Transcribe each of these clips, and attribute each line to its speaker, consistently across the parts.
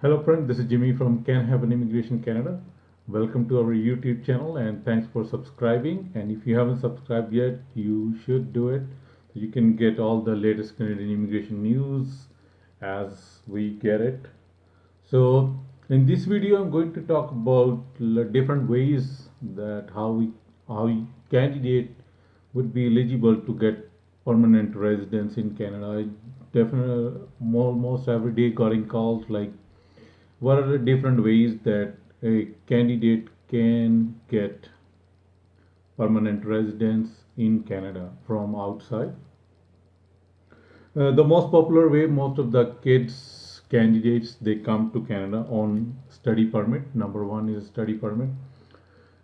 Speaker 1: Hello friend, this is Jimmy from Can Have an Immigration Canada. Welcome to our YouTube channel and thanks for subscribing. And if you haven't subscribed yet, you should do it so you can get all the latest Canadian immigration news as we get it. So in this video, I'm going to talk about different ways that how candidate would be eligible to get permanent residence in Canada. I definitely almost every day getting calls like what are the different ways that a candidate can get permanent residence in Canada from outside? The most popular way, most of the kids candidates they come to Canada on study permit. Number one is study permit.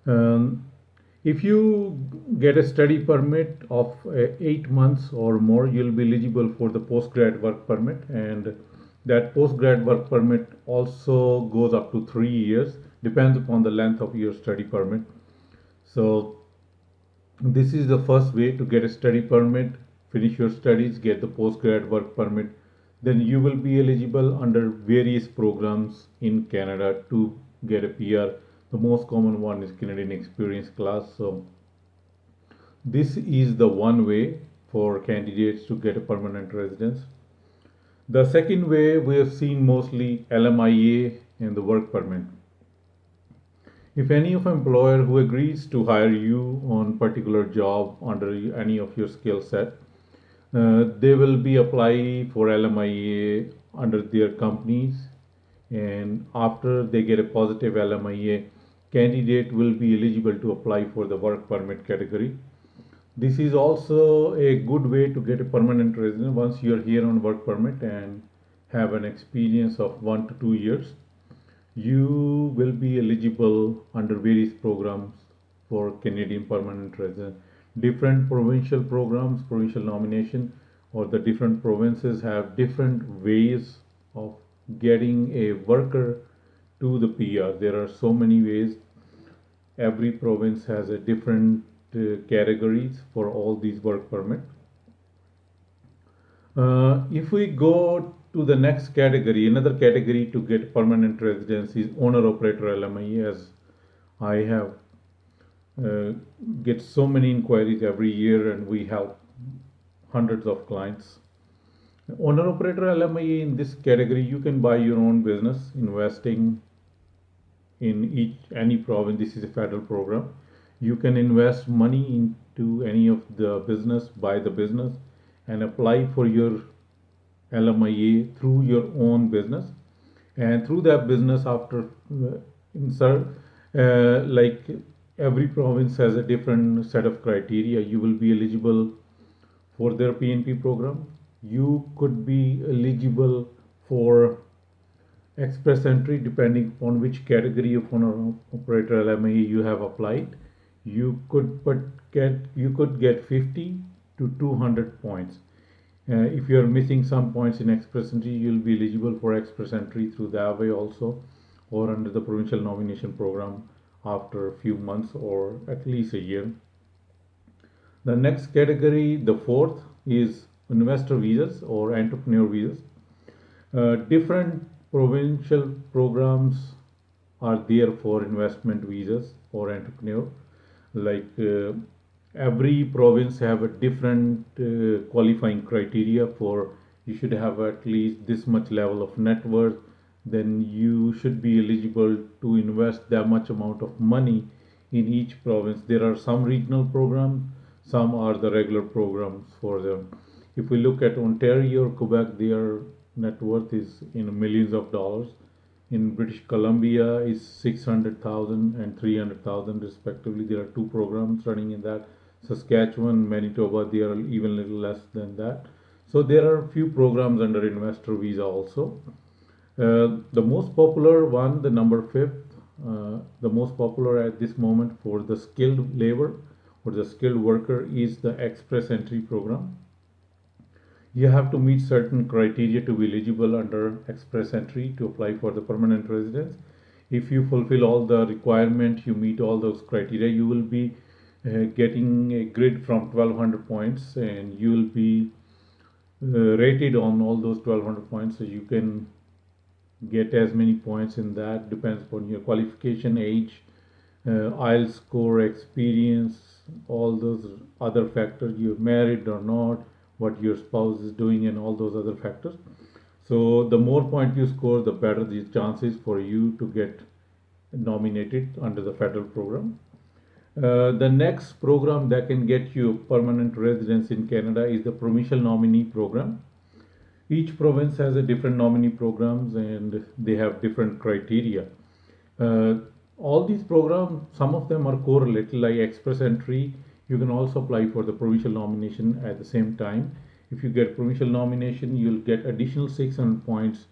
Speaker 1: Um, if you get a study permit of 8 months or more, you'll be eligible for the postgrad work permit, and that postgrad work permit also goes up to 3 years, depends upon the length of your study permit. So this is the first way to get a study permit, finish your studies, get the postgrad work permit. Then you will be eligible under various programs in Canada to get a PR. The most common one is Canadian Experience Class. So this is the one way for candidates to get a permanent residence. The second way we have seen mostly LMIA and the work permit. If any of employer who agrees to hire you on particular job under any of your skill set, they will be apply for LMIA under their companies, and after they get a positive LMIA, candidate will be eligible to apply for the work permit category. This is also a good way to get a permanent residence once you are here on work permit and have an experience of 1 to 2 years. You will be eligible under various programs for Canadian permanent residence. Different provincial programs, provincial nomination, or the different provinces have different ways of getting a worker to the PR. There are so many ways. Every province has a different categories for all these work permit. If we go to the next category, another category to get permanent residence is owner operator LMI. As I have uh, get so many inquiries every year, and we help hundreds of clients. Owner operator LMI, in this category, you can buy your own business, investing in each any province. This is a federal program. You can invest money into any of the business, buy the business, and apply for your LMIA through your own business, and through that business after insert like every province has a different set of criteria. You will be eligible for their PNP program. You could be eligible for express entry depending upon which category of owner operator LMIA you have applied. You could get 50 to 200 points. If you are missing some points in express entry, you'll be eligible for express entry through that way also, or under the provincial nomination program after a few months or at least a year. The next category, the fourth, is investor visas or entrepreneur visas. Different provincial programs are there for investment visas or entrepreneur. Like every province have a different qualifying criteria for you should have at least this much level of net worth, then you should be eligible to invest that much amount of money in each province. There are some regional programs, some are the regular programs for them. If we look at Ontario or Quebec, their net worth is in millions of dollars. In British Columbia is 600,000 and 300,000 respectively. There are two programs running in that. Saskatchewan, Manitoba, they are even little less than that. So there are few programs under investor visa also. The most popular one, the number fifth, the most popular at this moment for the skilled labor or the skilled worker is the express entry program. You have to meet certain criteria to be eligible under express entry to apply for the permanent residence. If you fulfill all the requirement, you meet all those criteria, you will be getting a grid from 1200 points, and you will be rated on all those 1200 points, so you can get as many points in that. Depends upon your qualification, age, IELTS score, experience, all those other factors. You're married or not, what your spouse is doing, and all those other factors. So the more point you score, the better the chances for you to get nominated under the federal program. The next program that can get you permanent residence in Canada is the provincial nominee program. Each province has a different nominee programs and they have different criteria. Uh, all these programs, some of them are correlated, like Express Entry. You can also apply for the provincial nomination at the same time. If you get provincial nomination, you'll get additional 600 points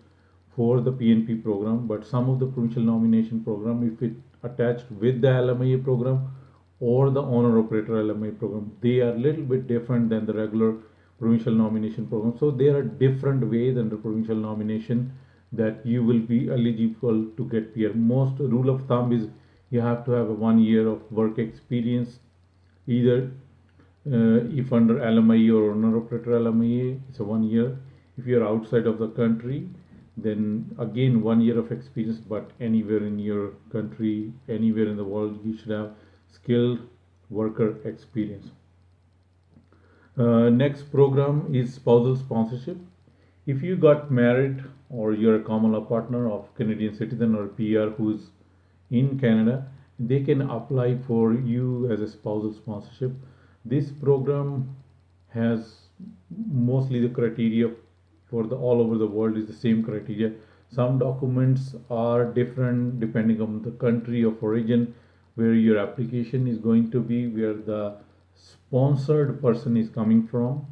Speaker 1: for the PNP program. But some of the provincial nomination program, if it attached with the LMIA program or the owner operator LMIA program, they are a little bit different than the regular provincial nomination program. So there are different ways under provincial nomination that you will be eligible to get PR. Most rule of thumb is you have to have a 1 year of work experience, either if under LMIA or owner operator LMIA, it's a 1 year. If you're outside of the country, then again 1 year of experience. But anywhere in your country, anywhere in the world, you should have skilled worker experience. Next program is spousal sponsorship. If you got married or you're a common law partner of Canadian citizen or PR who's in Canada, they can apply for you as a spousal sponsorship. This program has mostly the criteria for the all over the world is the same criteria. Some documents are different depending on the country of origin where your application is going to be, where the sponsored person is coming from.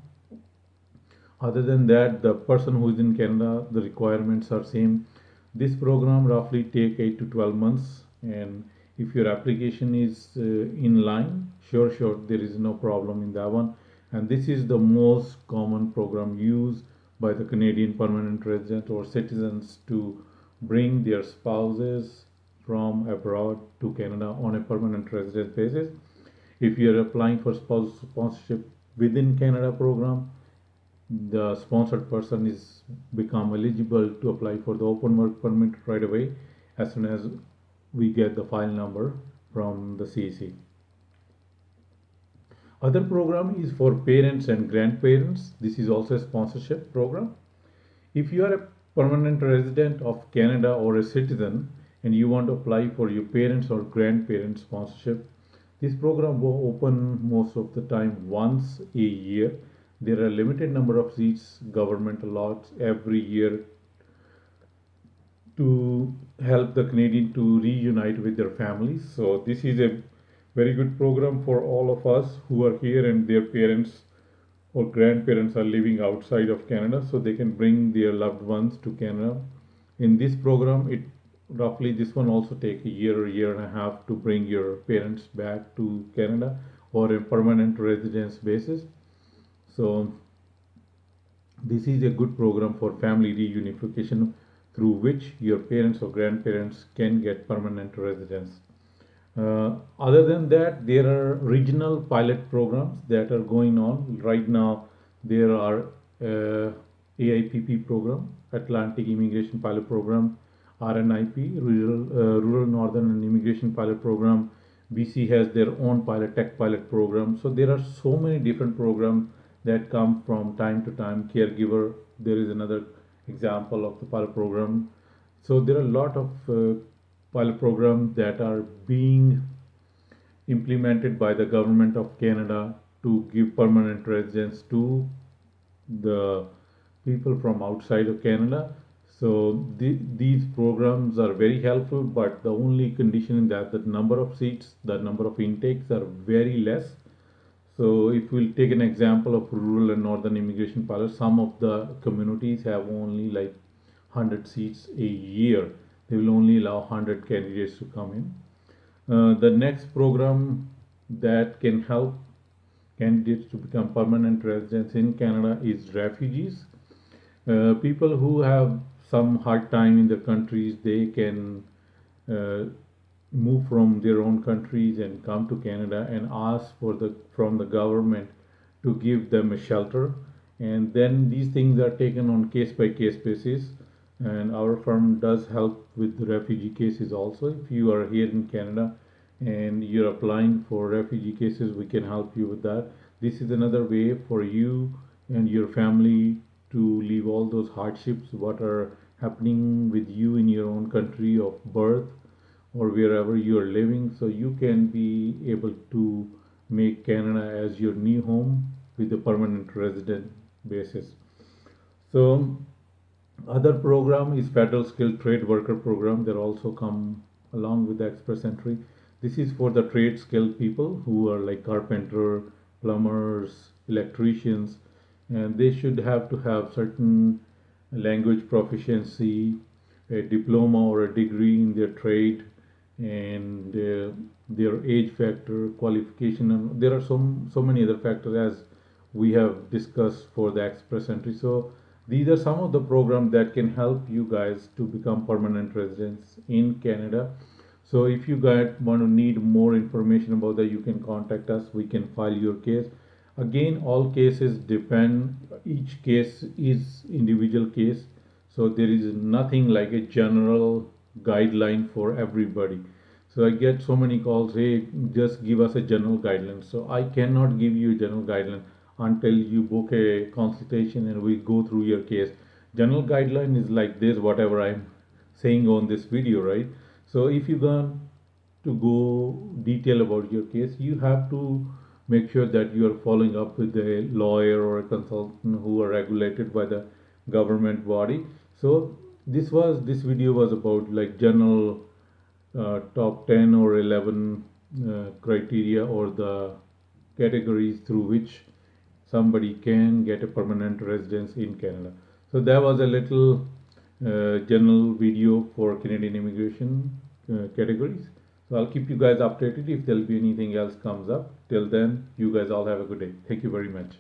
Speaker 1: Other than that, the person who is in Canada, the requirements are same. This program roughly take 8 to 12 months, and if your application is in line, sure, there is no problem in that one. And this is the most common program used by the Canadian permanent resident or citizens to bring their spouses from abroad to Canada on a permanent resident basis. If you are applying for spouse sponsorship within Canada program, the sponsored person is become eligible to apply for the open work permit right away as soon as we get the file number from the CEC. Other program is for parents and grandparents. This is also a sponsorship program. If you are a permanent resident of Canada or a citizen and you want to apply for your parents or grandparents sponsorship, this program will open most of the time once a year. There are limited number of seats government allots every year to help the Canadian to reunite with their families. So this is a very good program for all of us who are here and their parents or grandparents are living outside of Canada, so they can bring their loved ones to Canada. In this program, it roughly this one also take a year and a half to bring your parents back to Canada or a permanent residence basis. So this is a good program for family reunification through which your parents or grandparents can get permanent residence. Other than that, there are regional pilot programs that are going on right now. There are AIPP program, Atlantic Immigration Pilot Program, RNIP, Rural Northern and Immigration Pilot Program. BC has their own pilot tech pilot program. So there are so many different programs that come from time to time. Caregiver, there is another example of the pilot program. So there are a lot of pilot programs that are being implemented by the government of Canada to give permanent residence to the people from outside of Canada. So these programs are very helpful, but the only condition is that the number of seats, the number of intakes are very less. So if we'll take an example of rural and northern immigration pilots, some of the communities have only like 100 seats a year. They will only allow 100 candidates to come in. The next program that can help candidates to become permanent residents in Canada is refugees. People who have some hard time in their countries, they can uh, move from their own countries and come to Canada and ask for the from the government to give them a shelter. And then these things are taken on case by case basis. and our firm does help with the refugee cases also. If you are here in Canada and you're applying for refugee cases, we can help you with that. This is another way for you and your family to leave all those hardships what are happening with you in your own country of birth or wherever you are living, so you can be able to make Canada as your new home with a permanent resident basis. So other program is Federal Skilled Trade Worker Program that also come along with the Express Entry. This is for the trade skilled people who are like carpenter, plumbers, electricians, and they should have to have certain language proficiency, a diploma or a degree in their trade, and their age factor, qualification, and there are so many other factors as we have discussed for the Express Entry. So these are some of the programs that can help you guys to become permanent residents in Canada. So if you guys want to need more information about that, you can contact us. We can file your case. Again, all cases depend, each case is individual case. So there is nothing like a general guideline for everybody. So I get so many calls, hey, just give us a general guideline. So I cannot give you a general guideline until you book a consultation and we go through your case. General guideline is like this, whatever I'm saying on this video, right? So if you want to go detail about your case, you have to make sure that you are following up with a lawyer or a consultant who are regulated by the government body. So this video was about like general top 10 or 11 criteria or the categories through which somebody can get a permanent residence in Canada. So that was a little general video for Canadian immigration categories. So I'll keep you guys updated if there'll be anything else comes up. Till then, you guys all have a good day. Thank you very much.